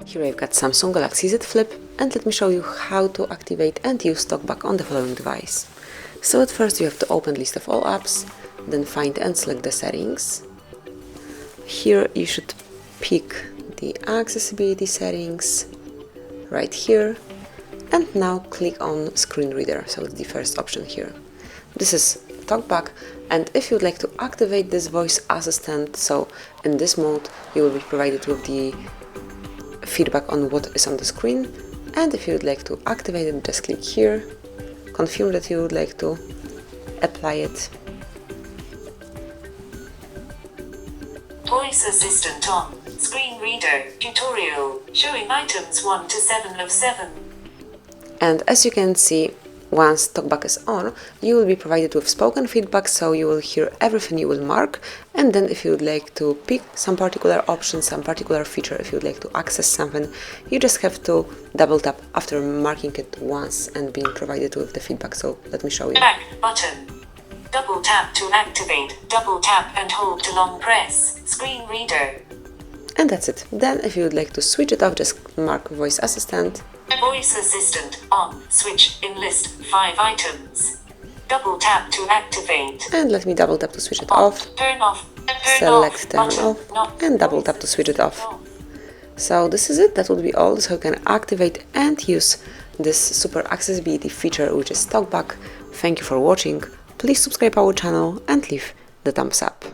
Here I've got Samsung Galaxy Z Flip, and let me show you how to activate and use TalkBack on the following device. So at first you have to open list of all apps, then find and select the settings. Here you should pick the accessibility settings right here, and now click on screen reader, so it's the first option here. This is TalkBack, and if you'd like to activate this voice assistant, so in this mode you will be provided with the feedback on what is on the screen, and if you would like to activate it, just click here, confirm that you would like to apply it. Voice assistant on. Screen reader. Tutorial. Showing items 1 to 7 of 7. And as you can see, once TalkBack is on, you will be provided with spoken feedback, so you will hear everything you will mark, and then if you would like to pick some particular option, some particular feature, if you would like to access something, you just have to double tap after marking it once and being provided with the feedback. So let me show you. Back button. Double tap to activate. Double tap and hold to long press. Screen reader. And that's it. Then if you would like to switch it off, just mark voice assistant. Voice assistant on. Switch in list 5 items. Double tap to activate. And let me double tap to switch it off. Turn off. Select turn button. off Not and double tap to switch it off. So this is it. That would be all. So you can activate and use this super accessibility feature, which is TalkBack. Thank you for watching. Please subscribe our channel and leave the thumbs up.